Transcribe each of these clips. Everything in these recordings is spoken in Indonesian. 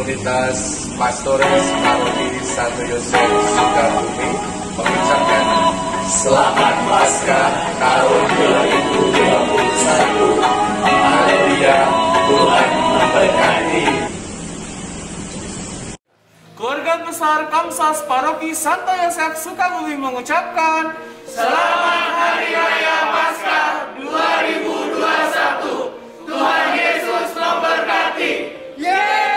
Komunitas Pastores Paroki Santo Yosef Sukabumi mengucapkan Selamat Paskah tahun 2021. Haleluya, Tuhan memberkati. Keluarga besar Kamsas Paroki Santo Yosef Sukabumi mengucapkan Selamat Hari Raya Paskah 2021. Tuhan Yesus memberkati. Yeay!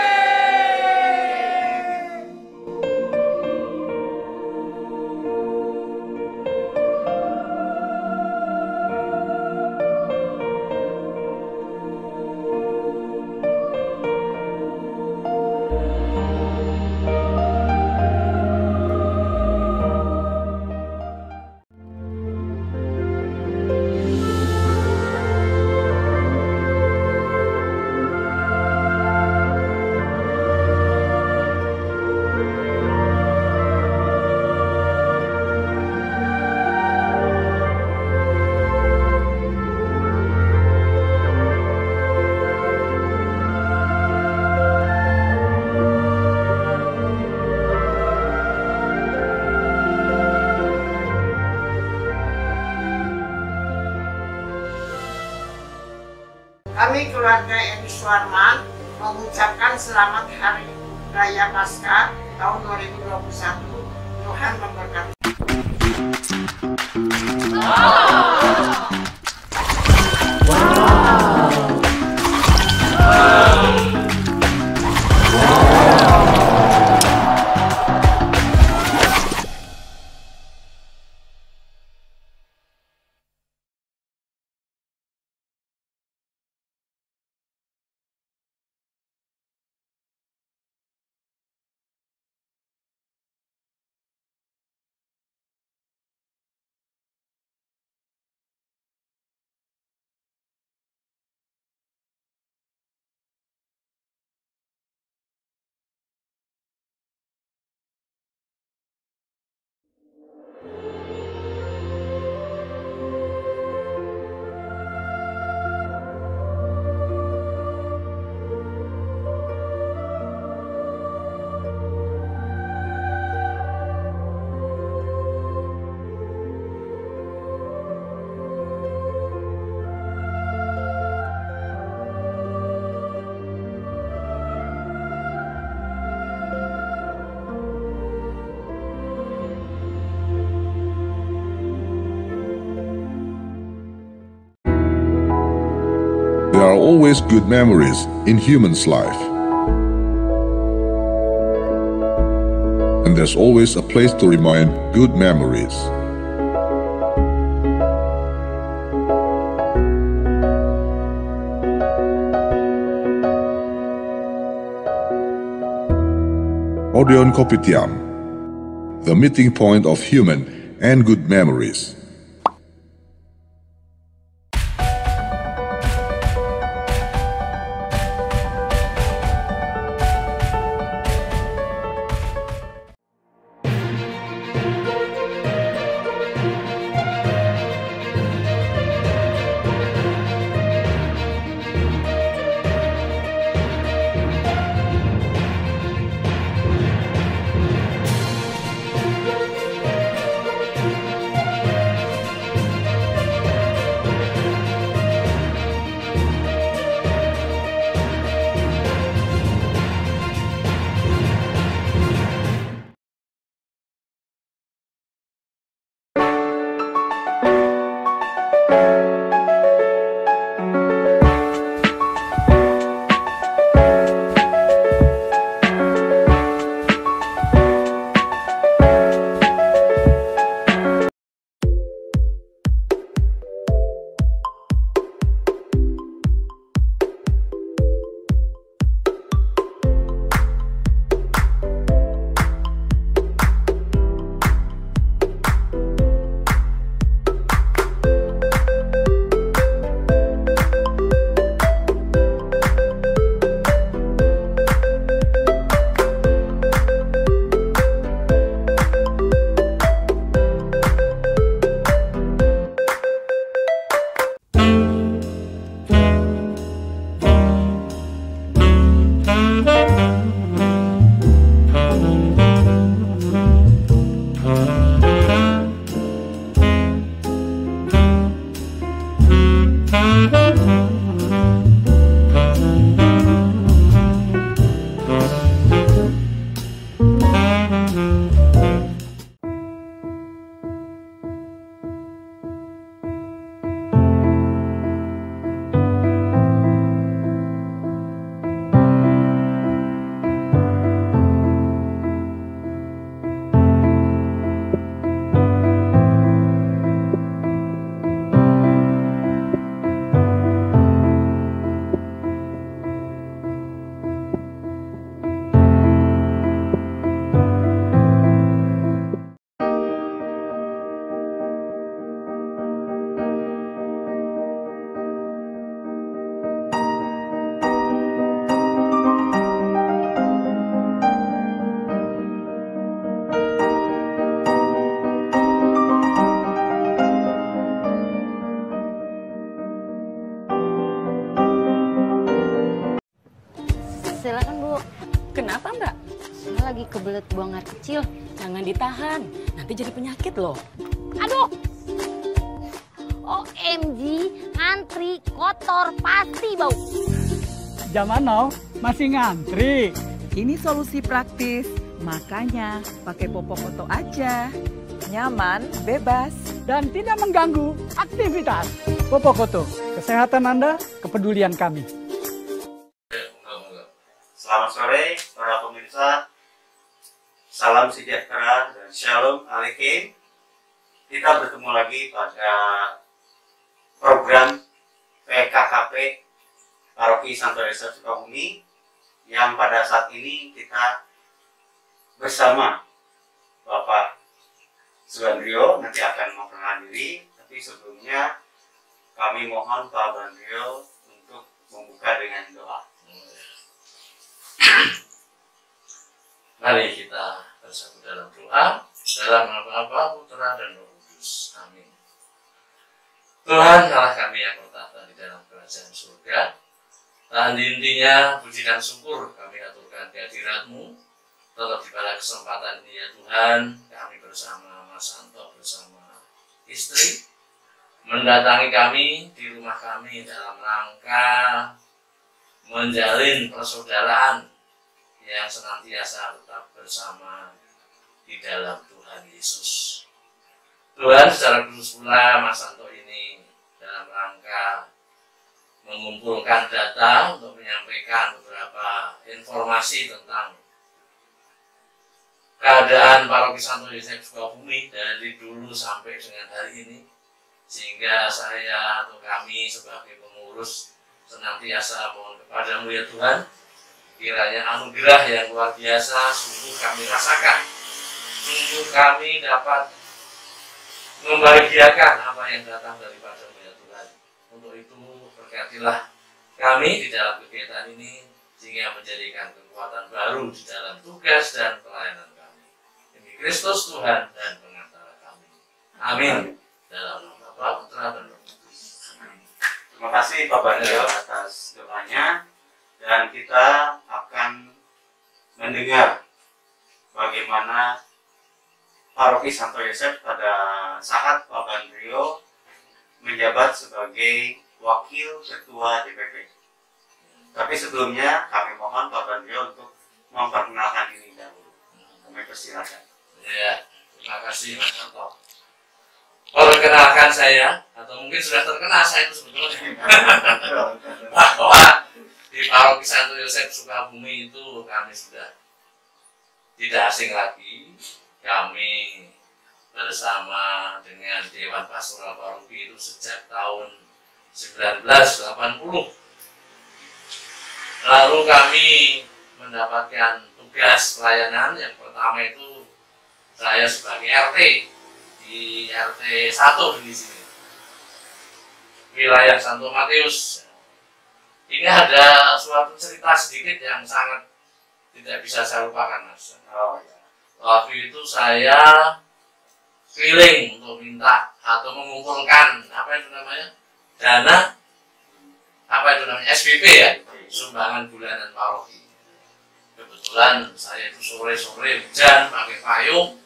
Kami keluarga Edi Suarman mengucapkan Selamat Hari Raya Paskah tahun 2021. Tuhan memberkati. There are always good memories in human's life. And there's always a place to remind good memories. Odeon Kopitiam, the meeting point of human and good memories. kebelet buang air kecil, jangan ditahan. Nanti jadi penyakit loh. Aduh! OMG, ngantri, kotor, pasti bau. Zaman now masih ngantri. Ini solusi praktis, makanya pakai Popok Koto aja. Nyaman, bebas, dan tidak mengganggu aktivitas. Popok Koto, kesehatan Anda, kepedulian kami. Selamat sore para pemirsa. Salam sejahtera dan shalom alaikum. Kita bertemu lagi pada program PKKP Paroki Santo Yosef Sukabumi yang pada saat ini kita bersama Bapak Subandrio nanti akan memperkenalkan diri, tapi sebelumnya kami mohon Pak Bandrio untuk membuka dengan doa. Mari kita bersatu dalam doa, dalam nama Bapa, Putra dan Roh Kudus. Amin. Tuhan Allah kami yang bertahta di dalam kerajaan surga, tahan intinya puji dan syukur kami aturkan kehadirat-Mu. Tetap pada kesempatan ini ya Tuhan, kami bersama Mas Santo bersama istri mendatangi kami di rumah kami dalam rangka menjalin persaudaraan yang senantiasa tetap bersama di dalam Tuhan Yesus. Tuhan, secara khusus pula Mas Santo ini dalam rangka mengumpulkan data untuk menyampaikan beberapa informasi tentang keadaan Paroki Santo Yosef Sukabumi dari dulu sampai dengan hari ini, sehingga saya atau kami sebagai pengurus senantiasa mohon kepadamu ya Tuhan, kiranya anugerah yang luar biasa sungguh kami rasakan, sungguh kami dapat membahagiakan apa yang datang daripadamu ya Tuhan. Untuk itu berkatilah kami di dalam kegiatan ini sehingga menjadikan kekuatan baru di dalam tugas dan pelayanan kami. Demi Kristus Tuhan dan pengantara kami. Amin. Dalam nama Bapa, Putra dan Roh Kudus. Amin. Terima kasih Pak Bandrio atas doanya, dan kita akan mendengar bagaimana Paroki Santo Yosef pada saat Pak Bandrio menjabat sebagai Wakil Ketua DPP. Tapi sebelumnya kami mohon Pak Bandrio untuk memperkenalkan diri dahulu. Kami persilakan. Ya, terima kasih Mas Santo. Perkenalkan saya, atau mungkin sudah terkenal saya itu sebetulnya, bahwa di Paroki Santo Yosef Sukabumi itu kami sudah tidak asing lagi. Kami bersama dengan Dewan Pastoral Paroki itu sejak tahun 1980. Lalu kami mendapatkan tugas pelayanan. Yang pertama itu saya sebagai RT di RT 1 di sini, wilayah Santo Matius. Ini ada suatu cerita sedikit yang sangat tidak bisa saya lupakan, Mas. Waktu itu saya keliling untuk minta atau mengumpulkan apa itu namanya, dana apa itu namanya, SPP ya, sumbangan bulanan paroki. Kebetulan saya itu sore-sore hujan, pakai payung,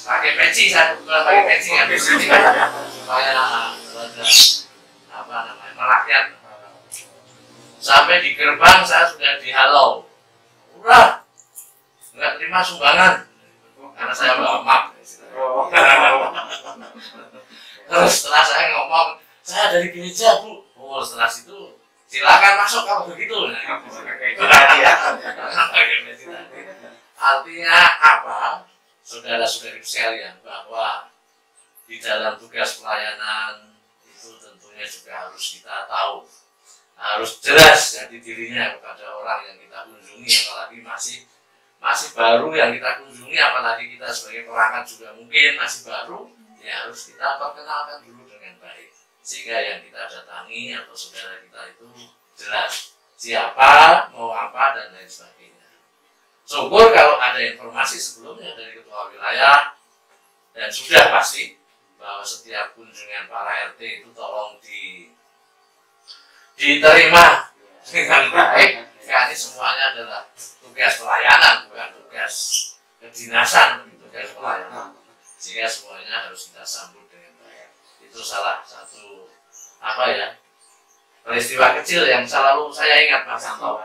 pakai peci, saya kebetulan pakai peci ya, supaya ada apa namanya, merakyat. Sampai di gerbang saya sudah dihalau, udah nggak terima sumbangan karena saya bamak. Terus setelah saya ngomong, saya dari gereja Bu. Oh, setelah itu silakan masuk kalau begitu. Artinya apa, saudara-saudari sekalian, bahwa di dalam tugas pelayanan itu tentunya juga harus kita tahu, harus jelas jati dirinya kepada orang yang kita kunjungi, apalagi masih baru yang kita kunjungi, apalagi kita sebagai perangkat juga mungkin masih baru, ya harus kita perkenalkan dulu dengan baik, sehingga yang kita datangi atau saudara kita itu jelas siapa, mau apa, dan lain sebagainya. Syukur kalau ada informasi sebelumnya dari ketua wilayah, dan sudah pasti bahwa setiap kunjungan para RT itu tolong diterima dengan baik, karena semuanya adalah tugas pelayanan, bukan tugas kedinasan, tugas pelayanan, sehingga semuanya harus kita sambut dengan baik. Itu salah satu peristiwa kecil yang selalu saya ingat, Mas Santo.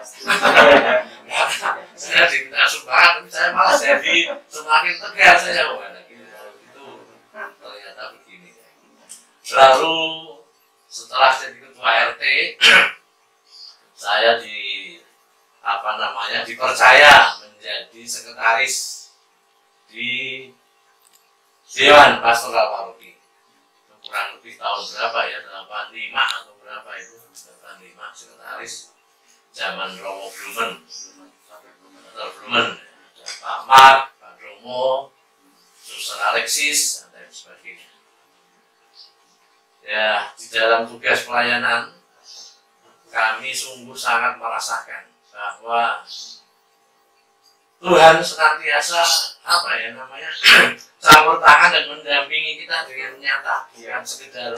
Saya diminta sumbangan, tapi saya malah jadi semakin tegar saya. Itu ternyata begini. Lalu setelah jadi ketua RT, saya dipercaya menjadi sekretaris di Dewan Pastoral Paroki. Kurang lebih tahun berapa ya, 85 atau berapa itu, 85 sekretaris zaman Romo Blumen, ada Pak Mark, Pak Romo, Suster Alexis, dan lain sebagainya. Ya, di dalam tugas pelayanan kami sungguh sangat merasakan bahwa Tuhan senantiasa campur tangan dan mendampingi kita dengan nyata, bukan sekedar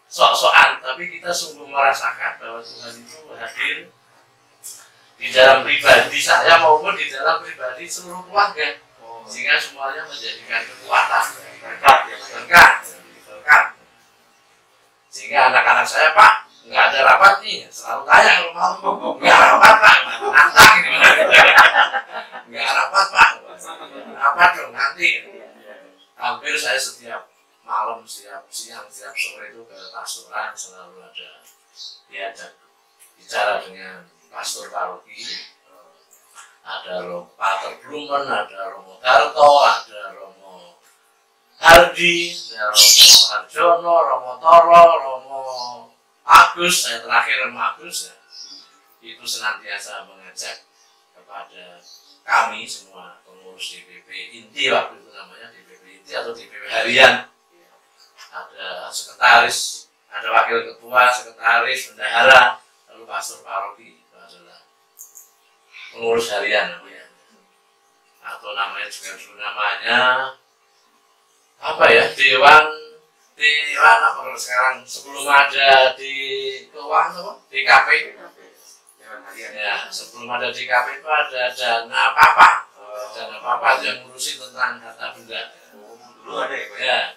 sok-sokan, tapi kita sungguh merasakan bahwa Tuhan itu hadir di dalam pribadi saya maupun di dalam pribadi seluruh keluarga, sehingga semuanya menjadikan kekuatan, berkat. Sehingga anak-anak saya, Pak, nggak ada rapat nih, selalu tanya kalau mau, nggak rapat Pak, nantang ini, nggak rapat Pak, rapat dong nanti. Hampir saya setiap malam, setiap siang, setiap sore itu ke pastoran selalu ada bicara dengan pastor paroki, ada Pater Blumen, ada Romo Darto, ada Romo Hardi, ada Romo Harjono, Romo Toro, Romo Agus, saya terakhir Romo Agus, itu senantiasa mengajak kepada kami semua pengurus DPP inti, waktu itu namanya DPP inti atau DPP harian, ada sekretaris, ada wakil ketua, sekretaris, bendahara, lalu pastor paroki, itu adalah pengurus harian namanya, atau namanya juga dulu namanya Dewan apa kalau sekarang, sebelum ada di keuangan DKP, ya, sebelum ada DKP itu ada dana papa yang ngurusin tentang harta benda. Dulu ada ya,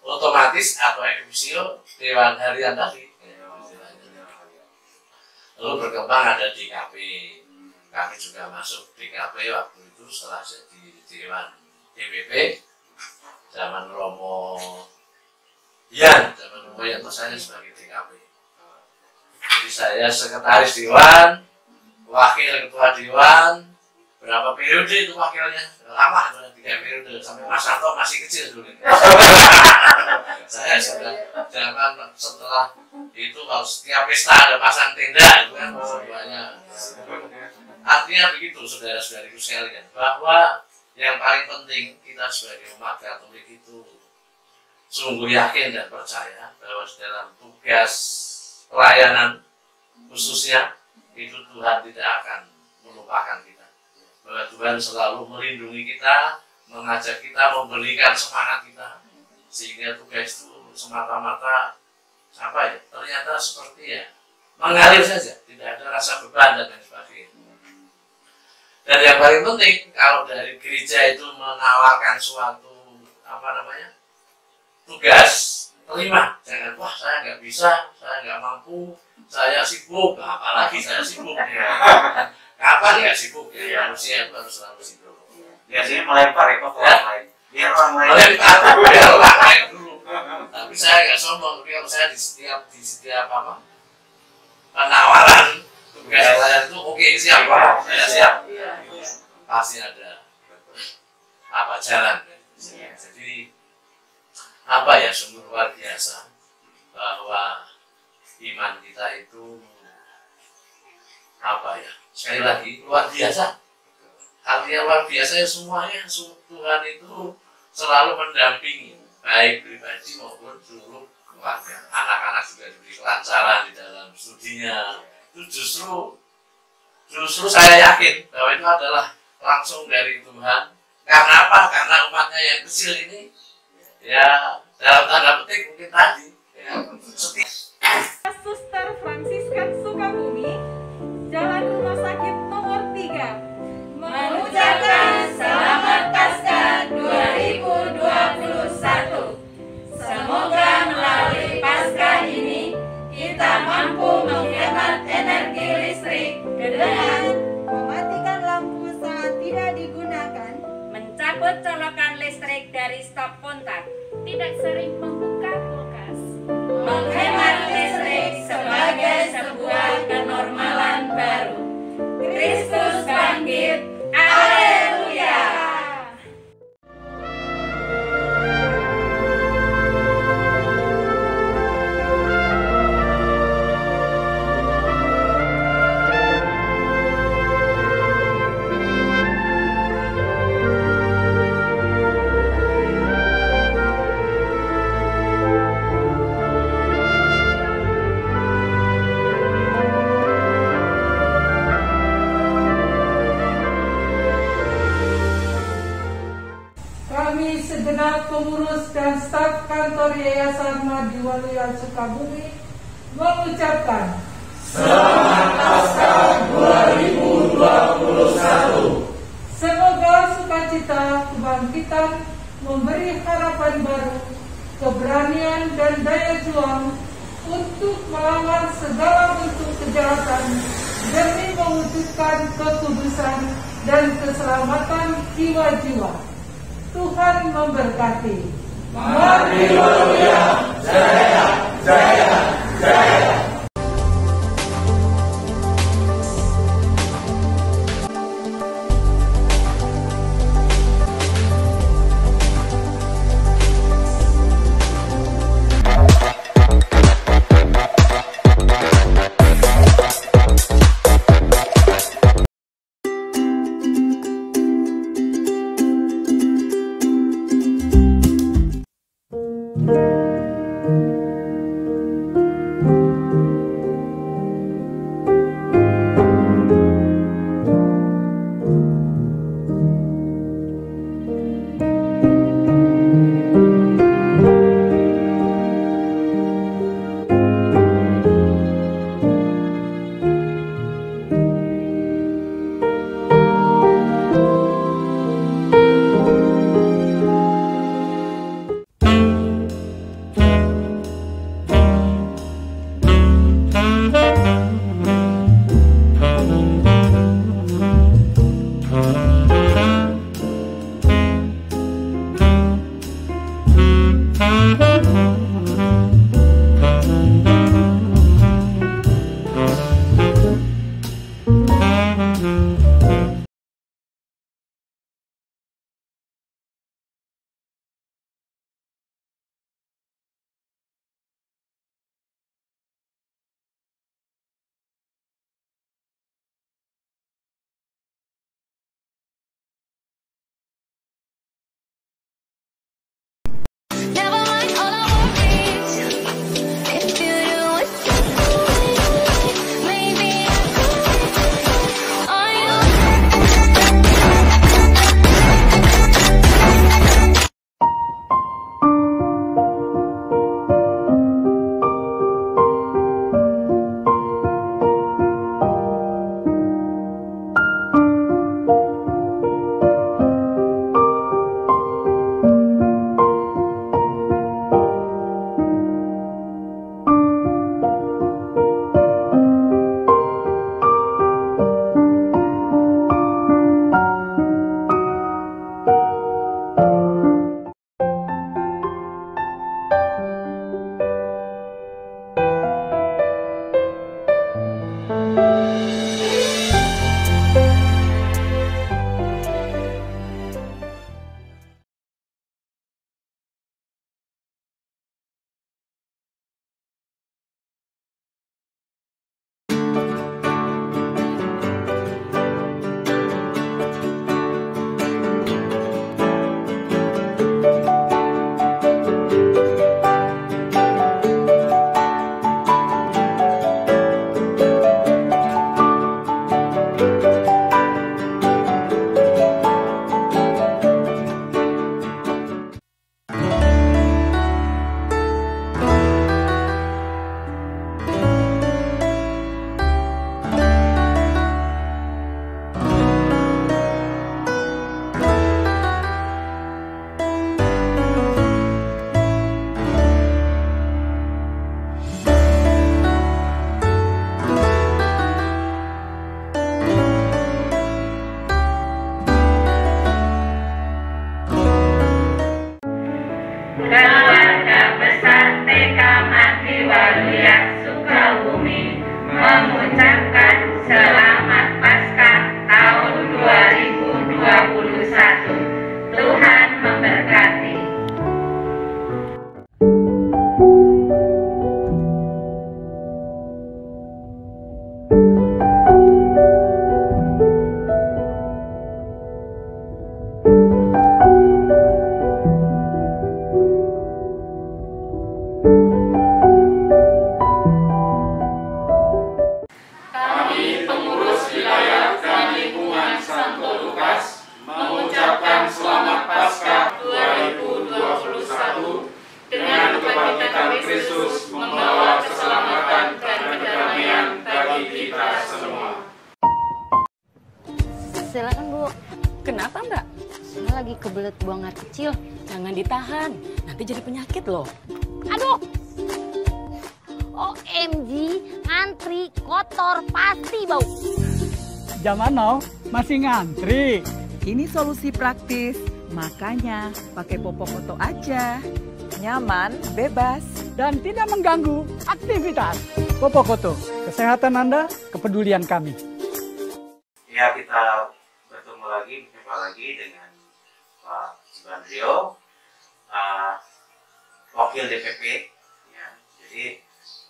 otomatis atau ex-officio Dewan Harian tadi. Lalu berkembang ada DKP, kami juga masuk DKP waktu itu setelah jadi Dewan DPP zaman Romo Yan, saya sebagai DKP. Jadi saya sekretaris Dewan, wakil ketua Dewan, berapa periode itu wakilnya? Lama, 3 periode, sampai Mas Santo masih kecil dulu. Saya sudah zaman setelah itu, kalau setiap pesta ada pasang tenda, itu kan semuanya. Artinya begitu, saudara-saudariku sekalian, bahwa yang paling penting kita sebagai umat Katolik itu sungguh yakin dan percaya bahwa dalam tugas pelayanan khususnya itu Tuhan tidak akan melupakan kita, bahwa Tuhan selalu melindungi kita, mengajak kita, memberikan semangat kita, sehingga tugas itu semata-mata ternyata seperti mengalir saja, tidak ada rasa beban dan lain sebagainya. Dan yang paling penting, kalau dari gereja itu menawarkan suatu tugas, terima. Jangan, wah saya nggak bisa, saya nggak mampu, saya sibuk, apalagi saya sibuk. Kapan nggak sibuk? Manusia itu harus selalu sibuk. Biasanya melempar ya Pak, orang lain. Biar orang lain. Biar orang lain dulu. Tapi saya nggak sombong, tapi kalau saya di setiap penawaran tugas pelayanan itu oke, siap Pak, saya siap. Pasti ada jalan. Jadi sungguh luar biasa bahwa iman kita itu sekali lagi luar biasa. Artinya luar biasa ya, semuanya Tuhan itu selalu mendampingi, baik pribadi maupun seluruh keluarga. Anak-anak juga diberi kelancaran di dalam studinya. Itu justru saya yakin bahwa itu adalah langsung dari Tuhan. Karena apa? Karena umatnya yang kecil ini, ya dalam tanda petik mungkin tadi, Suster Fransiskan Sukabumi, Jalan Rumah Sakit nomor 3, mengucapkan mencabut colokan listrik dari stop kontak, tidak sering membuka kulkas, menghemat listrik sebagai sebuah kenormalan baru. Kristus bangkit, haleluya. Kami segenap pengurus dan staf kantor Yayasan Madi Waluya Sukabumi mengucapkan Selamat Paskah 2021. semoga sukacita kebangkitan memberi harapan baru, keberanian dan daya juang untuk melawan segala bentuk kejahatan demi mewujudkan kekudusan dan keselamatan jiwa-jiwa. Tuhan memberkati. Mari Waluya, jaya, jaya, jaya. never mind all I kebelet buang air kecil, jangan ditahan. Nanti jadi penyakit loh. Aduh. OMG, ngantri kotor pasti bau. Zaman now masih ngantri. Ini solusi praktis, makanya pakai popok koto aja. Nyaman, bebas, dan tidak mengganggu aktivitas. Popok koto, kesehatan Anda, kepedulian kami. Ya, kita bertemu lagi, berjumpa lagi dengan Pak Sugandrio, Wakil DPP. Ya, jadi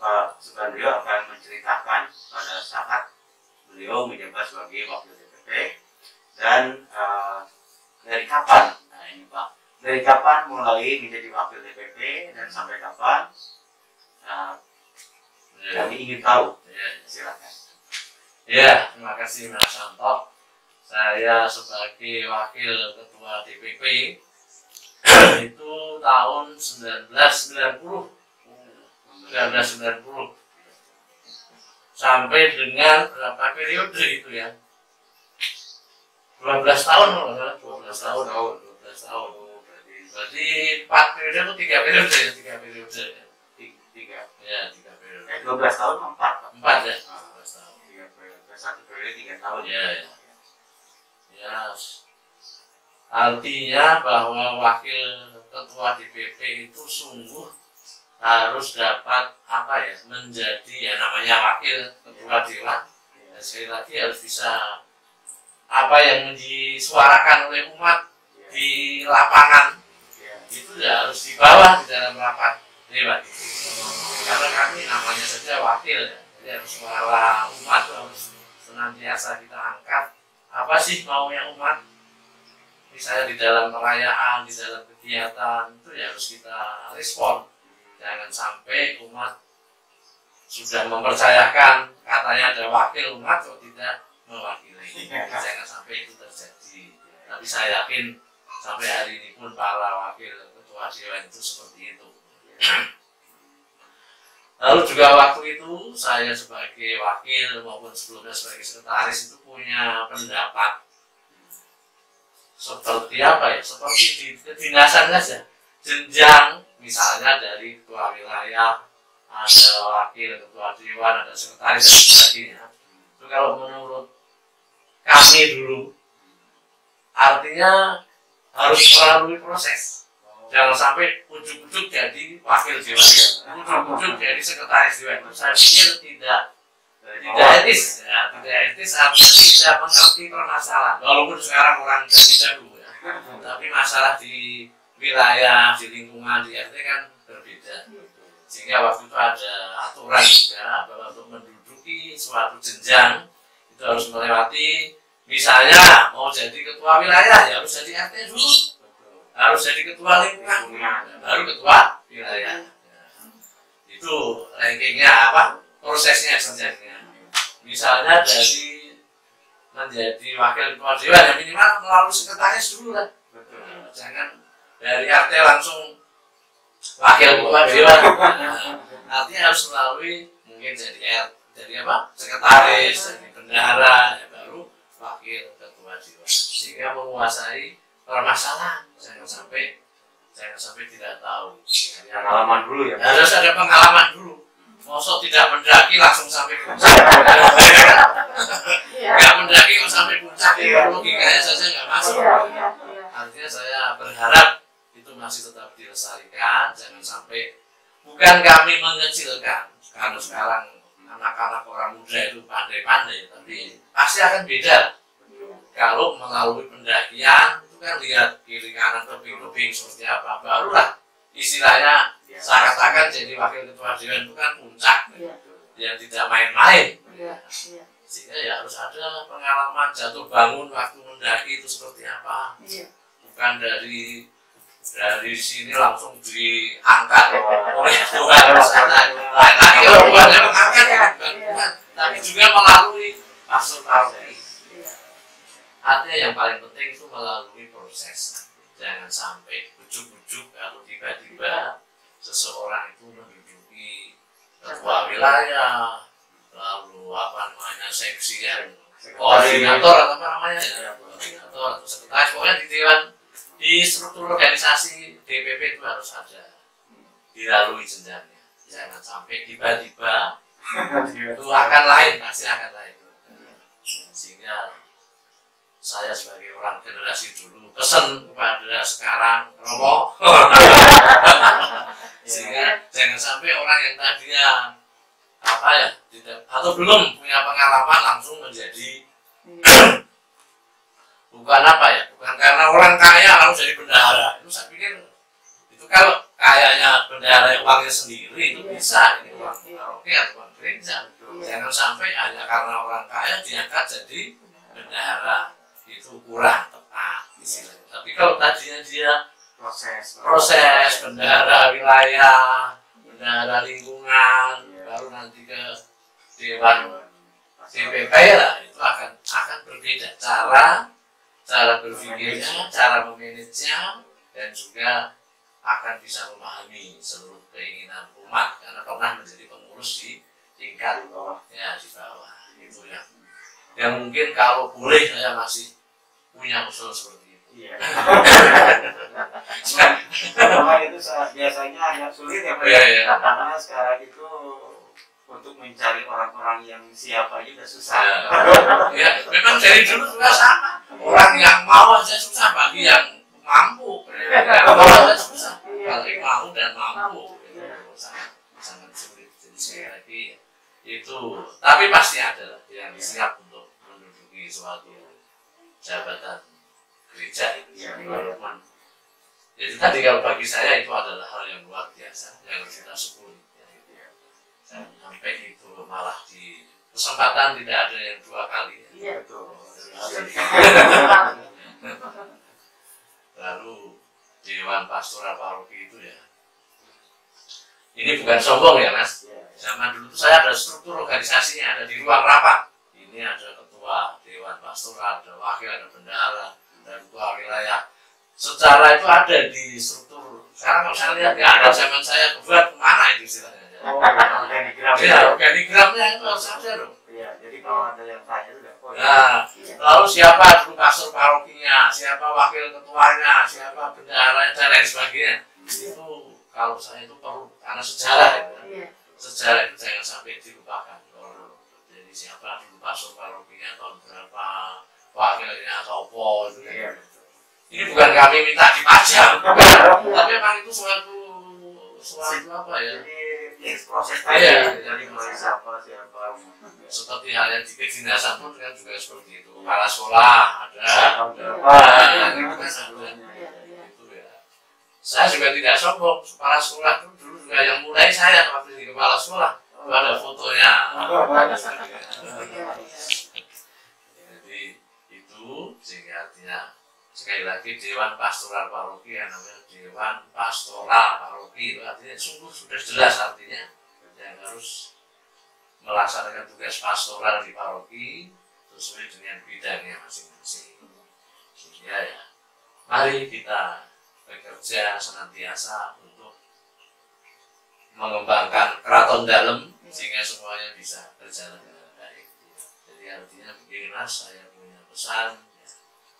Pak Sugandrio akan menceritakan pada saat beliau menjabat sebagai Wakil DPP dan dari kapan, nah ini Pak, dari kapan mulai menjadi Wakil DPP dan sampai kapan, kami ingin tahu. Silakan. Ya, terima kasih Mas Santo. Saya sebagai Wakil Ketua DPP itu tahun 1990 sampai dengan berapa periode itu ya? 12 tahun loh, 12 tahun. Berarti 4 periode atau 3 periode ya? 3 periode. 3. Ya, 3 periode. 12 tahun 4. 4 ya. 12 tahun. 3 periode, 1 periode 3 tahun. Ya. Artinya bahwa Wakil Ketua DPP itu sungguh harus dapat menjadi namanya Wakil Ketua Dewan. Sekali lagi harus bisa apa yang disuarakan oleh umat di lapangan itu ya harus dibawa di dalam rapat dewan. Karena kami namanya saja wakil ya, jadi harus suara umat harus senantiasa kita angkat. Apa sih maunya umat? Misalnya di dalam perayaan, di dalam kegiatan itu ya harus kita respon. Jangan sampai umat sudah mempercayakan katanya ada wakil umat kok tidak mewakili. Jangan sampai itu terjadi. Tapi saya yakin sampai hari ini pun para wakil ketua dewan itu seperti itu. Lalu juga waktu itu saya sebagai wakil maupun sebelumnya sebagai sekretaris itu punya pendapat seperti apa ya? Seperti di kedinasan saja. Jenjang misalnya dari ketua wilayah, ada wakil ketua dewan, ada sekretaris dan sebagainya. Itu kalau menurut kami dulu artinya harus melalui proses. Jangan sampai ujuk-ujuk jadi wakil dewan, ujuk-ujuk jadi sekretaris dewan. Saya pikir tidak etis, ya, tidak etis artinya tidak mengerti permasalahan. Walaupun sekarang orang jago ya, tapi masalah di wilayah, di lingkungan, di RT kan berbeda. Sehingga waktu itu ada aturan juga bahwa untuk menduduki suatu jenjang itu harus melewati, misalnya mau jadi ketua wilayah ya harus jadi RT dulu, harus jadi ketua lingkungan, baru ketua wilayah. Itu rankingnya prosesnya jenjangnya. Misalnya dari menjadi wakil ketua dewan ya minimal melalui sekretaris dulu lah. Jangan dari RT langsung wakil ketua dewan. Artinya harus melalui mungkin jadi sekretaris, jadi bendahara, ya baru wakil ketua dewan. Sehingga menguasai permasalahan. Jangan sampai tidak tahu. Pengalaman dulu ya. Harus ada pengalaman dulu. Mosok tidak mendaki langsung sampai puncak. Nggak mendaki kok sampai puncak. Logikanya saja nggak masuk. Artinya saya berharap itu masih tetap dilestarikan. Jangan sampai bukan kami mengecilkan. Karena sekarang anak-anak orang muda itu pandai-pandai, tapi pasti akan beda. Kalau melalui pendakian itu kan lihat kiri kanan tebing-tebing seperti apa, barulah istilahnya saya katakan jadi wakil ketua dewan itu kan puncak yang tidak main-main. Sehingga ya harus ada pengalaman jatuh bangun waktu mendaki itu seperti apa. Bukan dari sini langsung diangkat oleh Tuhan lain lagi kalau Tuhan yang mengangkat ya bukan, tapi juga melalui pastor partai. Artinya yang paling penting itu melalui proses. Jangan sampai ujuk-ujuk kalau tiba-tiba seseorang itu menduduki ketua wilayah, lalu seksi yang koordinator atau apa namanya, koordinator atau sekretaris, pokoknya di di struktur organisasi DPP itu harus ada dilalui jenjangnya. Jangan sampai tiba-tiba itu akan lain, pasti akan lain. Sehingga saya sebagai orang generasi dulu pesan kepada sekarang Romo sehingga jangan sampai orang yang tadinya apa ya tidak atau belum punya pengalaman langsung menjadi bukan apa ya, bukan karena orang kaya lalu jadi bendahara. Itu saya pikir itu kalau kayaknya bendahara uangnya sendiri itu bisa, ini uang paroki atau uang gereja. Jangan sampai hanya karena orang kaya diangkat jadi bendahara, itu kurang tepat istilahnya. Tapi kalau tadinya dia proses bendahara wilayah, bendahara lingkungan, baru nanti ke dewan DPP lah, itu akan berbeda cara berpikirnya, cara memanajenya, dan juga akan bisa memahami seluruh keinginan umat karena pernah menjadi pengurus di tingkat ya di bawah. Itu yang mungkin kalau boleh saya masih punya usul seperti itu. Iya. Karena itu biasanya agak sulit ya Pak. Iya. Karena sekarang itu untuk mencari orang-orang yang siap aja udah susah. Ya, memang dari dulu juga sama. Orang yang mau aja susah, bagi yang mampu. Yang mau aja susah, bagi mau dan mampu. Sangat sulit. Jadi sekali lagi itu, tapi pasti ada yang siap untuk menduduki suatu jabatan gereja itu. Walaupun jadi tadi kalau bagi saya itu adalah hal yang luar biasa yang harus kita syukuri. Sampai itu malah di kesempatan tidak ada yang dua kali. Iya betul. Lalu Dewan Pastoral Paroki itu ya, ini bukan sombong ya Mas. Zaman dulu saya ada struktur organisasinya, ada di ruang rapat. Ini ada ketua Dewan Pastoral, ada wakil, ada bendahara, dan ketua wilayah. Secara itu ada di struktur. Sekarang kalau saya lihat nggak ada, zaman saya buat kemana itu istilahnya. Organigram. Ya, organigramnya itu harus ada dong. Iya, jadi kalau ada yang tanya itu nah, lalu siapa dulu pastor parokinya, siapa wakil ketuanya, siapa bendaharanya, dan lain sebagainya. Itu kalau saya itu perlu, karena sejarah itu. Sejarah itu jangan sampai dilupakan. Jadi siapa dulu pastor parokinya, tahun berapa, wakilnya atau apa. Ini bukan kami minta dipajang, tapi memang itu suatu apa ya? Proses jadi mulai siapa. Seperti halnya di kedinasan pun kan juga seperti itu. Kepala sekolah ada, itu kan itu ya. Saya juga tidak sombong. Kepala sekolah dulu juga yang mulai saya waktu di kepala sekolah. Ada fotonya. Jadi itu sehingga artinya sekali lagi Dewan Pastoral Paroki yang namanya Dewan Pastoral Paroki itu artinya sungguh sudah jelas artinya yang harus melaksanakan tugas pastoral di paroki sesuai dengan bidangnya masing-masing. Sehingga ya, mari kita bekerja senantiasa untuk mengembangkan keraton dalam sehingga semuanya bisa berjalan dengan baik. Jadi artinya begini Mas, saya punya pesan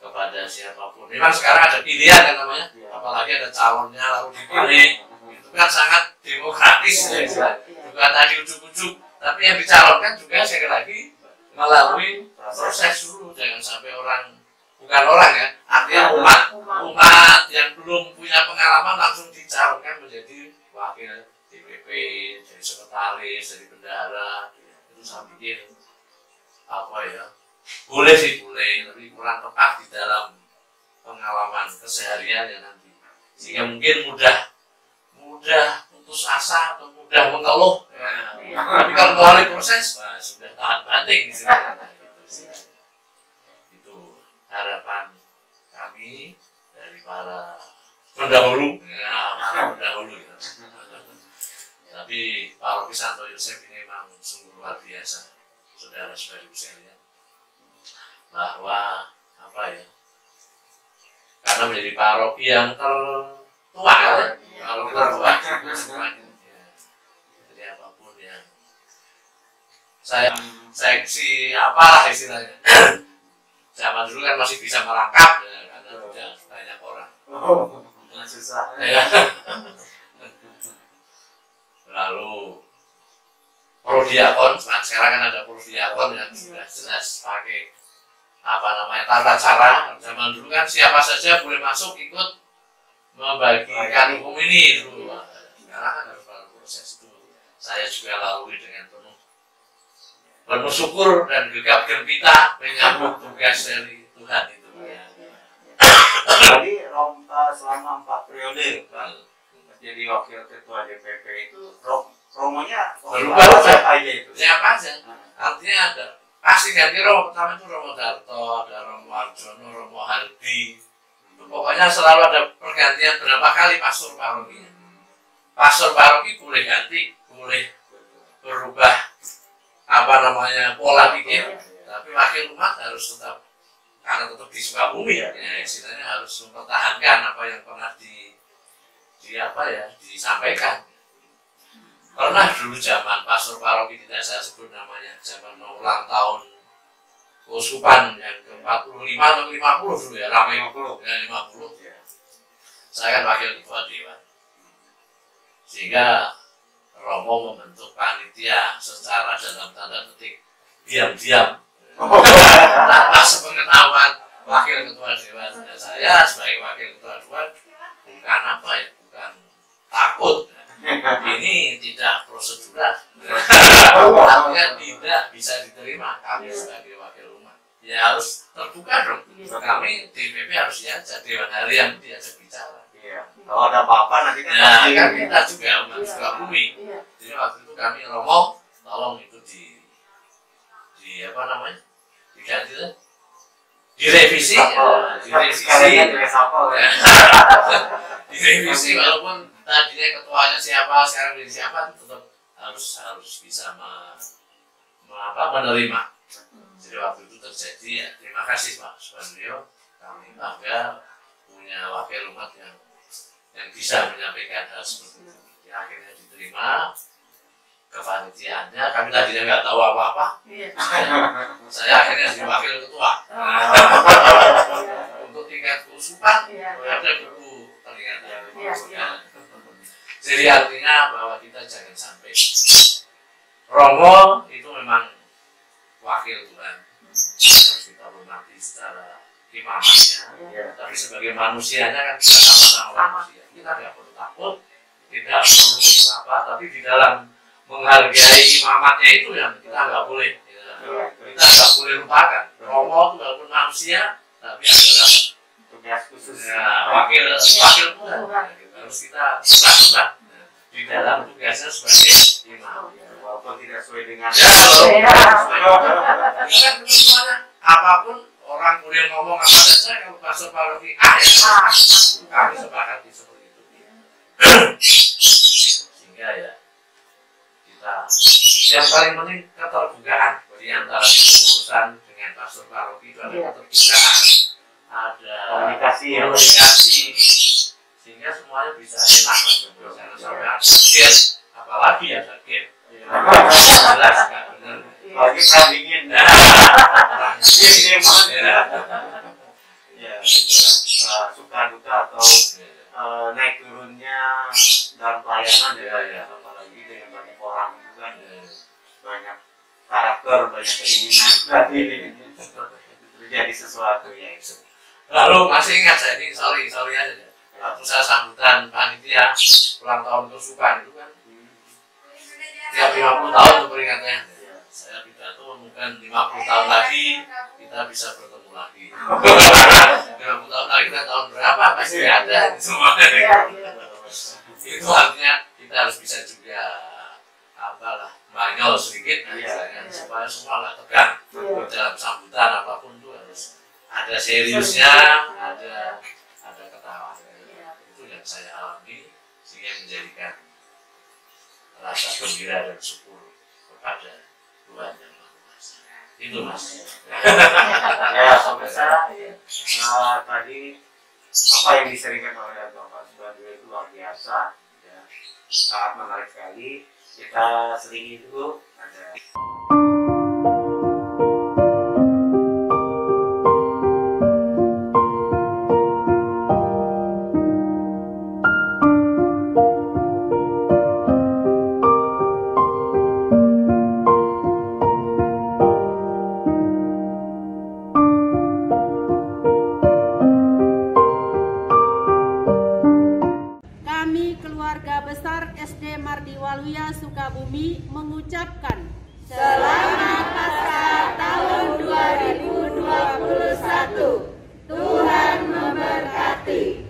kepada siapapun. Memang sekarang ada pilihan kan namanya, apalagi ada calonnya lalu dipilih, itu kan sangat demokratis ya, bukan tadi ujuk-ujuk, tapi yang dicalonkan juga sekali lagi melalui proses dulu, jangan sampai bukan orang ya, artinya umat yang belum punya pengalaman langsung dicalonkan menjadi wakil DPP, jadi sekretaris, jadi bendahara, itu saya pikir apa ya, boleh sih boleh, tapi kurang tepat di dalam pengalaman keseharian ya nanti, sehingga mungkin mudah putus asa atau mudah mengeluh ya. Tapi kalau melalui proses nah, sudah tahan banting itu harapan kami dari para pendahulu ya. Tapi Paroki Santo Yosef ini memang sungguh luar biasa, saudara-saudari sekalian, bahwa apa ya, karena menjadi paroki yang tertua ya, kalau tertua semuanya ya. Jadi apapun yang saya seksi apalah istilahnya zaman dulu kan masih bisa merangkap ya, karena tidak banyak orang Oh, susah. Ya. Lalu prodiakon, nah sekarang kan ada prodiakon yang sudah jelas pakai apa namanya tata cara. Zaman dulu kan siapa saja boleh masuk ikut membagikan hukum ini dulu. Sekarang kan harus melalui proses itu. Saya juga lalui dengan penuh syukur dan gegap gempita menyambut tugas dari Tuhan itu. Jadi selama 4 periode jadi wakil ketua DPP itu Romonya siapa aja itu? Siapa aja? Artinya ada pasti ganti Romo. Pertama itu Romo Darto, ada Romo Arjono, Romo Hardi. Pokoknya selalu ada pergantian berapa kali pastor paroki. Pastor paroki boleh ganti, boleh berubah apa namanya pola pikir, tapi wakil umat harus tetap, karena tetap di Sukabumi ya, istilahnya harus mempertahankan apa yang pernah disampaikan. Pernah dulu zaman pastor paroki, tidak saya sebut namanya, zaman ulang tahun Keuskupan yang ke-45 atau 50 dulu ya, ramai 50 ya, 50 ya. Saya kan wakil ketua dewan, sehingga Romo membentuk panitia secara dalam tanda petik diam-diam tanpa sepengetahuan wakil ketua dewan. Dan saya sebagai wakil ketua dewan bukan apa ya, bukan takut. Ini tidak prosedural, artinya tidak bisa diterima kami sebagai wakil umat. Ya harus terbuka dong. Kami DPP harus diajak, Dewan Harian diajak bicara. Iya. Kalau ada apa-apa nanti kan nah, kan kita juga umat Sukabumi. Jadi waktu itu kami Romo, tolong itu di apa namanya, diganti lah, direvisi, direvisi walaupun tadinya ketuanya siapa, sekarang jadi siapa, tetap harus bisa menerima. Jadi waktu itu terjadi ya, terima kasih Pak Subandrio, kami bangga punya wakil umat yang bisa menyampaikan hal seperti itu. Ya, akhirnya diterima kepanitiaannya, kami tadinya nggak tahu apa-apa. Saya akhirnya jadi wakil ketua. Untuk tingkat keuskupan ada buku terlihat. Jadi artinya bahwa kita jangan sampai Romo itu memang wakil Tuhan, harus kita hormati secara imamnya, tapi sebagai manusianya kan kita sama-sama manusia. Kita tidak perlu takut, tidak perlu apa, tapi di dalam menghargai imamatnya itu yang kita nggak boleh, kita nggak boleh lupakan. Romo itu walaupun manusia, tapi adalah tugas khusus. Wakil Tuhan. Harus kita lakukan di dalam tugasnya sebagai imam. Walaupun tidak sesuai dengan apapun orang boleh ngomong apa saja, kalau pastor paroki kami sepakati seperti itu. Sehingga ya kita yang paling penting keterbukaan di antara pengurusan dengan pastor paroki itu ada keterbukaan, ada komunikasi, sehingga semuanya bisa enak. Jangan sampai ada gap, apalagi ada gap. Jelas nggak benar. Lagi dingin. Ya, suka duka atau naik turunnya dalam pelayanan ya, apalagi dengan banyak orang itu kan banyak karakter, banyak keinginan tadi terjadi sesuatu ya. Lalu masih ingat saya ini, sorry aja. Waktu saya sambutan panitia ulang tahun Keuskupan itu kan tiap 50 tahun itu peringatnya. Saya pidato mungkin 50 tahun lagi kita bisa bertemu lagi. 50 tahun lagi dan tahun berapa pasti ada semuanya. Itu artinya kita harus bisa juga banyol sedikit supaya semua nggak tegang dalam sambutan apapun itu harus ada seriusnya, ada ketawa. Itu yang saya alami sehingga menjadikan rasa gembira dan syukur kepada Tuhan yang Maha Kuasa. Itu Mas. Ya, pemirsa, tadi apa yang disampaikan oleh Bapak Subandrio itu luar biasa, ya, sangat menarik sekali. Kita selingi dulu ada. Mardiwaluya Sukabumi mengucapkan Selamat Paskah tahun 2021. Tuhan memberkati.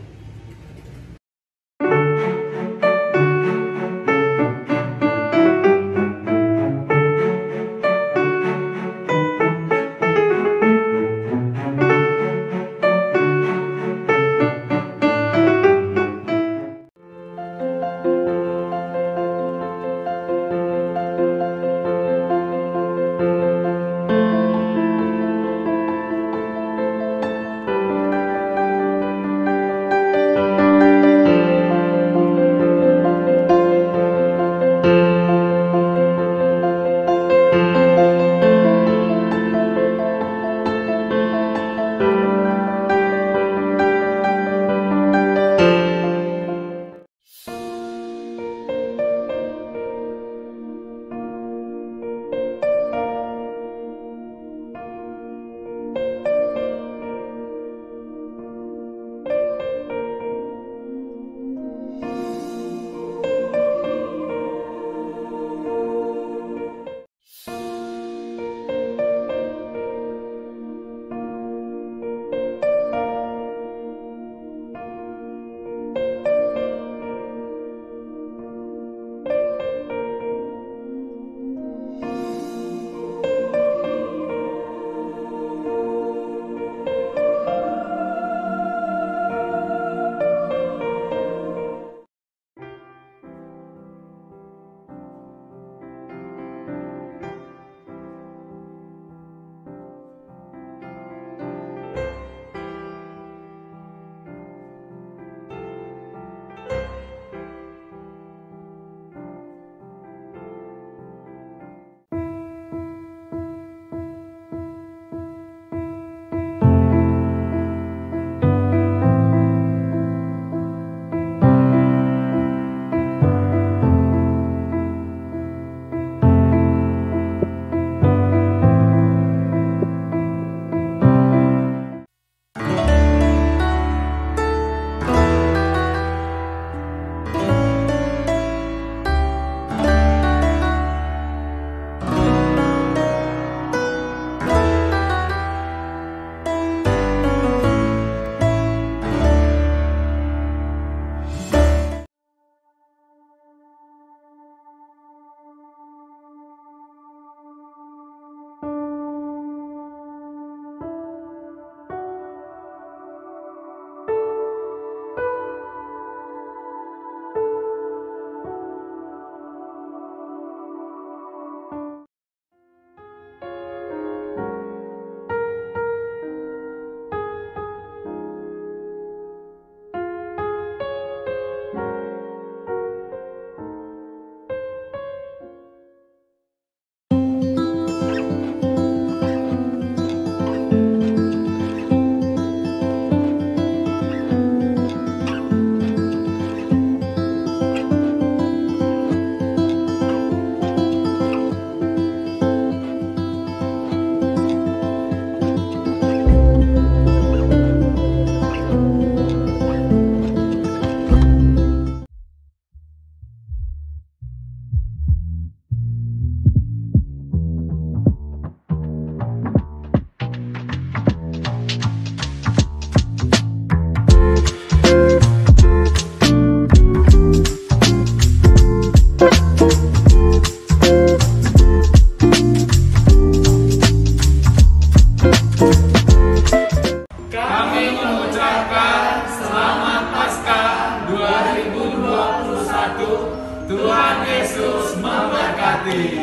Tuhan Yesus memberkati.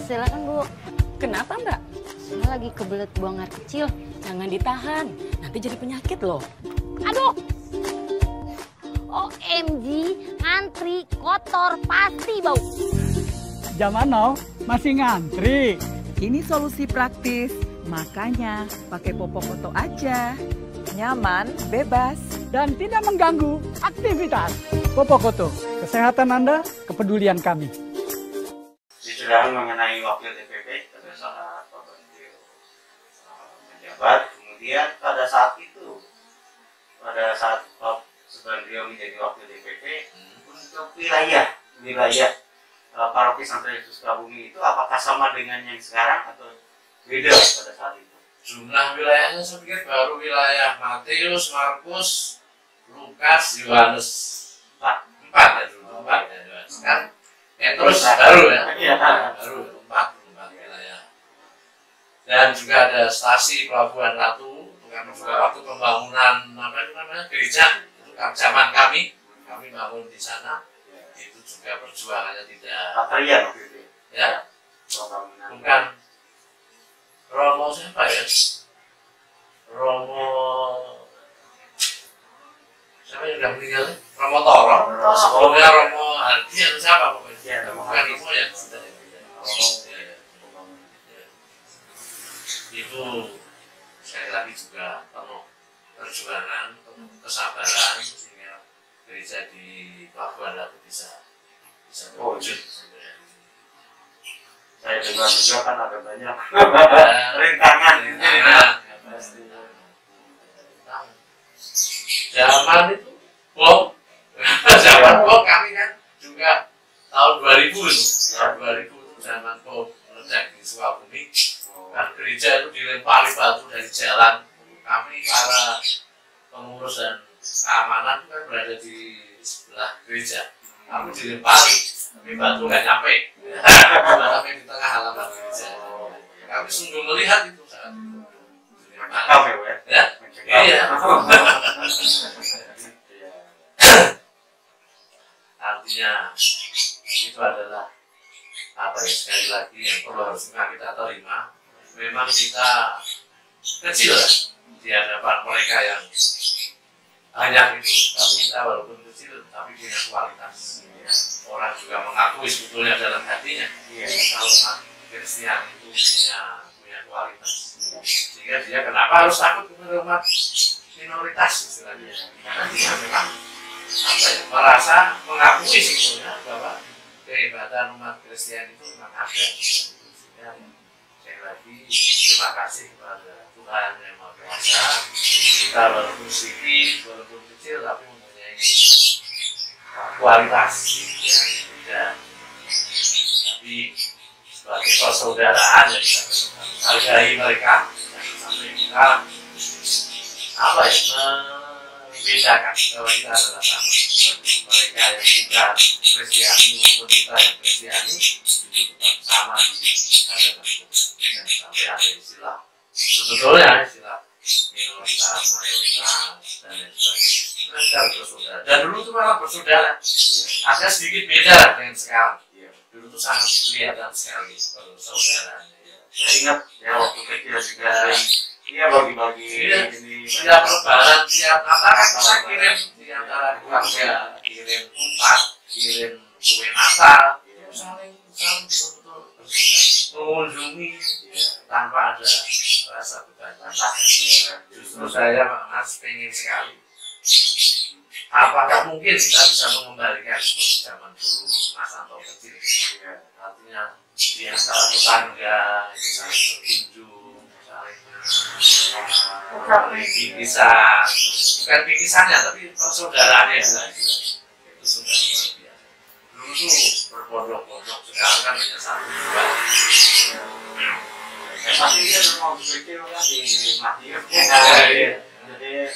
Silakan Bu. Kenapa Mbak? Saya lagi kebelet buang air kecil. Jangan ditahan, nanti jadi penyakit loh. Aduh. OMG, ngantri kotor pasti bau. Zaman now masih ngantri. Ini solusi praktis, Makanya pakai popok foto aja. Nyaman, bebas, dan tidak mengganggu aktivitas. Popok foto, kesehatan Anda, kepedulian kami. Dicurahkan mengenai wakil DPP pada saat Pak Bandio menjabat. Kemudian pada saat itu, pada saat Pak Subandrio menjadi wakil DPP, untuk wilayah Paroki Santo Yesus Sukabumi itu apakah sama dengan yang sekarang atau beda pada saat itu? Jumlah wilayahnya saya pikir baru wilayah Matius, Markus, Lukas, Yohanes 4 ya dulu, 4 ya. Sekarang Petrus baru ya, baru 4 wilayah. Dan juga ada stasi Pelabuhan Ratu, karena juga waktu pembangunan gereja itu zaman kami bangun di sana, itu juga perjuangannya tidak. Patrian waktu itu. Ya, bukan. Romo siapa ya? Romo siapa yang udah meninggal? Romo Toro. Sebelumnya Romo Hardi atau siapa pokoknya? Bukan Romo yang sudah. Itu sekali lagi juga penuh perjuangan, penuh kesabaran sehingga gereja di Pelabuhan Ratu bisa terwujud. Saya dengar juga kan ada banyak rintangan ini. Zaman itu bom, zaman bom kami kan juga tahun 2000 itu, tahun 2000 itu zaman bom meledak di Sukabumi. Kan gereja itu dilempari batu dari jalan. Kami para pengurus dan keamanan kan berada di sebelah gereja. Kami dilempari, tapi batu nggak nyampe. Sampai di tengah halaman gereja. Kami sungguh melihat itu saat itu. Ya? Iya. Artinya itu adalah apa ya, sekali lagi yang perlu harus kita terima. Memang kita kecil di hadapan mereka yang banyak itu, tapi kita walaupun kecil tapi punya kualitas. Orang juga mengakui sebetulnya dalam hatinya kalau Kristen itu punya kualitas. Sehingga dia kenapa harus takut kepada umat minoritas istilahnya? Karena dia memang merasa mengakui sebetulnya bahwa kehebatan umat Kristen itu memang ada. Sekali lagi terima kasih kepada Tuhan yang Maha Kuasa. Kita walaupun sedikit, walaupun kecil tapi mempunyai kualitas yang beda. Tapi sebagai persaudaraan yang kita hargai mereka, sampai kita membedakan bahwa kita adalah sama. Mereka yang bukan Kristiani maupun kita yang Kristiani itu sama di hadapan Tuhan. Sampai ada istilah sebetulnya istilah minoritas, mayoritas dan lain sebagainya. Kita bersaudara. Dan dulu itu malah bersaudara. Agak sedikit beda dengan sekarang. Dulu itu sangat kelihatan sekali persaudaraan. Saya ingat ya waktu kecil juga bagi-bagi ini. Tiap lebaran, tiap Natal kita kirim di antara keluarga, kirim kupat, kirim kue Natal, saling betul-betul mengunjungi tanpa ada rasa beban. Justru saya Mas pengen sekali. Apakah mungkin kita bisa mengembalikan seperti zaman dulu Mas Anto kecil? Artinya di antara tetangga itu saling berkunjung, saling bingkisan, bukan bingkisannya tapi persaudaraannya itu sudah luar biasa. Dulu tuh berbondong-bondong, sekarang kan hanya satu dua. Pasti dia mau berpikir kan di Matius. Jadi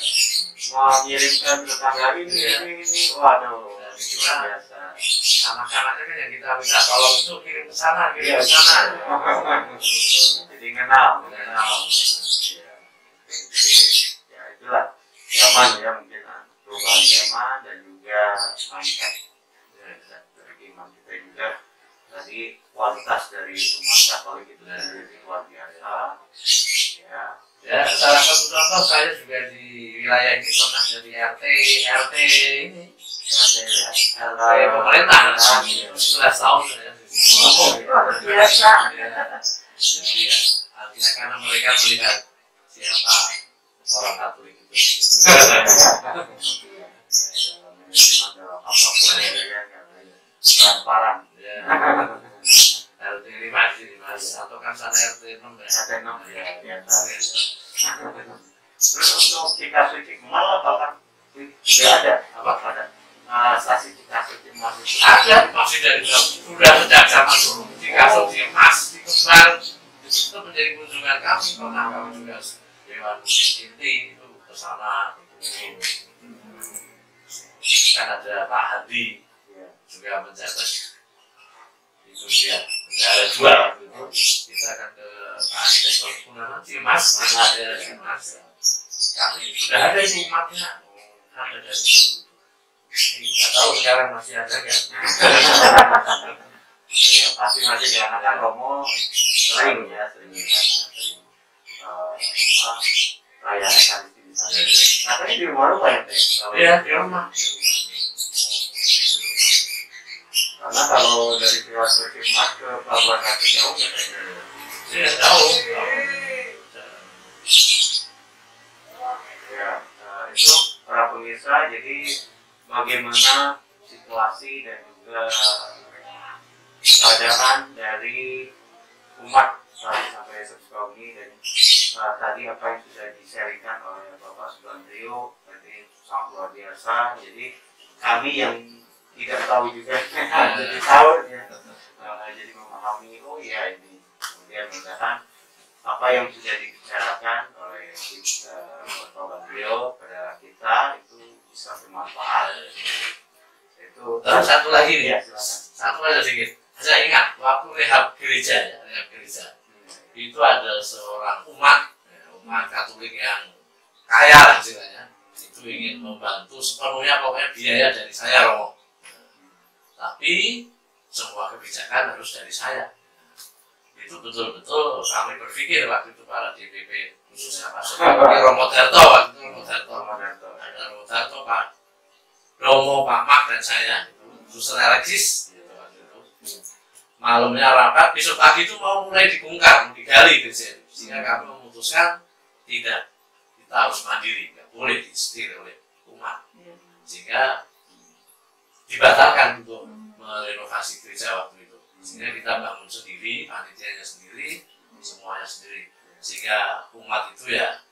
mau ngirim ke tetangga ini, waduh, biasa. Anak-anaknya kan yang kita minta tolong itu kirim ke sana, kirim ke sana. Jadi kenal. Ya itulah zaman ya mungkin perubahan zaman dan juga mindset dari iman kita juga. Tadi kualitas dari umat Katolik itu luar biasa. Ya, salah satu contoh saya juga di wilayah ini pernah jadi RT ini. RT pemerintah 11 tahun ya. Biasa. Jadi ya, artinya karena mereka mereka melihat siapa orang Katolik itu. Transparan. RT 5 atau kan sana RT 6 ya. Terus untuk Cikasuci Kemal apakah tidak ada? Apakah ada stasi Cikasuci Kemal? Ada, masih dari sudah sejak zaman dulu. Cikasuci Mas di Kembar itu menjadi kunjungan kami. Pernah kami juga Dewan Inti itu ke sana. Kan ada Pak Hadi juga menjabat itu dia ada dua waktu itu kita akan ke Pak Cimas ada Cimas kami sudah ada itu umatnya ada dari dulu nggak tahu sekarang masih ada kan ya, pasti masih dikarenakan Romo sering perayaan Ekaristi di sana. Nah tadi di rumah ya teh? Iya di rumah. Karena kalau dari Cikasuci Mas ke Pelabuhan Ratu jauh nggak? Iya jauh. Ya, itu para pemirsa. Jadi bagaimana situasi dan juga keadaan dari umat sampai Sukabumi dan tadi apa yang sudah di-sharingkan oleh Bapak Subandrio tadi sangat luar biasa. Jadi kami yang tidak tahu juga jadi tahu ya, jadi memahami oh ya ini kemudian mudah-mudahan apa yang sudah dibicarakan oleh Bapak Subandrio pada kita itu bisa bermanfaat. Itu terus satu lagi nih ya, satu lagi sedikit. Saya ingat waktu rehab gereja itu ada seorang umat Katolik yang kaya lah istilahnya itu ingin membantu sepenuhnya pokoknya biaya dari saya Romo. Tapi semua kebijakan harus dari saya. Itu betul-betul kami berpikir waktu itu para DPP khususnya Pak Soekarno, Romo Darto waktu itu ada Romo Darto, Pak Romo, Pak Mak dan saya itu Suster Alexis. Malamnya rapat, besok pagi itu mau mulai dibongkar, digali sehingga kami memutuskan tidak, kita harus mandiri, nggak boleh disetir oleh umat, sehingga dibatalkan untuk merenovasi gereja waktu itu, sehingga kita bangun sendiri, panitianya sendiri, semuanya sendiri, sehingga umat itu ya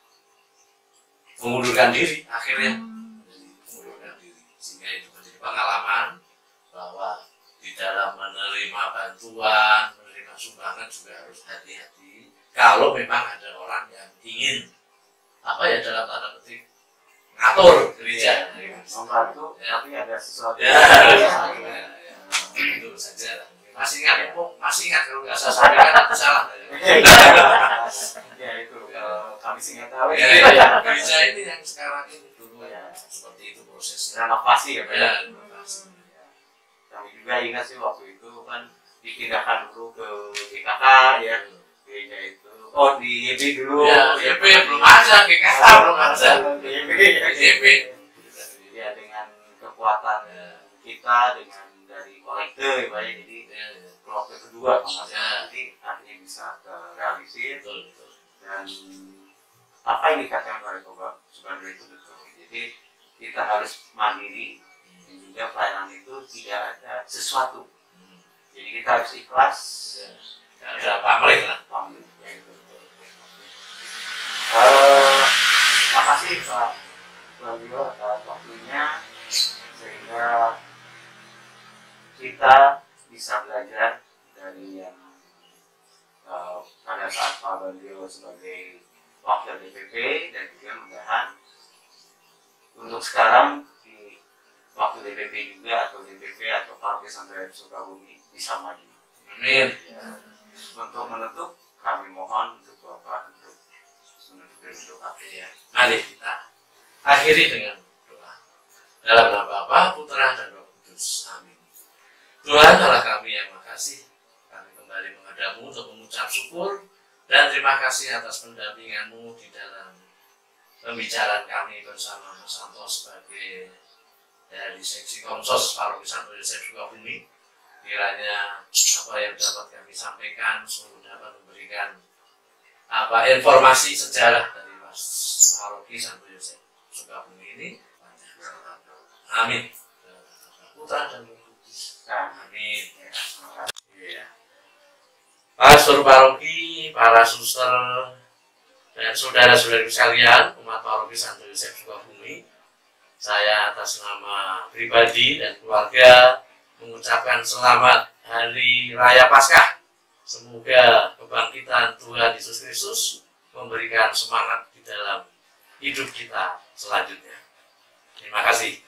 mengundurkan diri akhirnya, mengundurkan diri, sehingga itu menjadi pengalaman bahwa di dalam menerima bantuan, menerima sumbangan juga harus hati-hati. Kalau memang ada orang yang ingin apa ya dalam tanda petik ngatur gereja, membantu, tapi ada sesuatu. Itu saja. Masih ingat kalau nggak saya sampaikan itu salah. Ya itu kami sih nggak tahu. Gereja ini yang sekarang ini dulu ya seperti itu prosesnya. Renovasi ya Pak. Ya, renovasi. Kami juga ingat sih waktu itu kan dipindahkan dulu ke GKK ya, gereja itu. Oh di YB dulu. Ya, YB belum ada, GKK belum ada. YB. Ya dengan kekuatan kita dengan dari kolekte ya Pak, jadi kloter kedua nanti akhirnya bisa terrealisir. Dan apa yang dikatakan oleh Bapak Subandrio itu betul. Jadi kita harus mandiri. Juga pelayanan itu tidak ada sesuatu, jadi kita harus ikhlas, ada pamrih lah. Makasih Pak Subandrio atas waktunya sehingga kita bisa belajar dari yang pada saat Pak Subandrio sebagai wakil DPP dan juga mudah-mudahan untuk sekarang waktu DPP juga atau DPP atau Paroki Santo Yosephus Sukabumi bisa maju. Amin. Ya. Untuk menutup kami mohon untuk Bapak untuk doa. Ya. Mari kita akhiri dengan doa. Dalam nama Bapa, Putra dan Roh Kudus. Amin. Tuhan Allah kami yang makasih, kami kembali menghadap-Mu untuk mengucap syukur dan terima kasih atas pendampingan-Mu di dalam pembicaraan kami bersama Mas Santo sebagai dari seksi Komsos Paroki Santo Yosephus Sukabumi. Kiranya apa yang dapat kami sampaikan sungguh dapat memberikan apa informasi sejarah dari Mas Paroki Santo Yosef Sukabumi ini. Amin. Putra dan Kudus. Amin. Ya. Pastor Paroki, para suster, dan saudara-saudari sekalian, umat Paroki Santo Yosef Sukabumi, saya atas nama pribadi dan keluarga mengucapkan selamat Hari Raya Paskah. Semoga kebangkitan Tuhan Yesus Kristus memberikan semangat di dalam hidup kita selanjutnya. Terima kasih.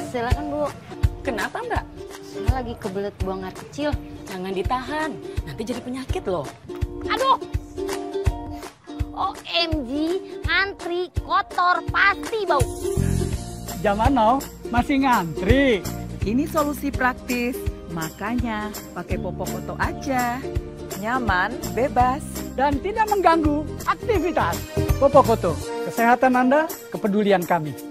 Silakan Bu. Kenapa Mbak? Saya lagi kebelet buang air kecil. Jangan ditahan, nanti jadi penyakit loh. Aduh. OMG, ngantri kotor pasti bau. Zaman now masih ngantri. Ini solusi praktis, makanya pakai popok koto aja. Nyaman, bebas, dan tidak mengganggu aktivitas. Popok koto, kesehatan Anda, kepedulian kami.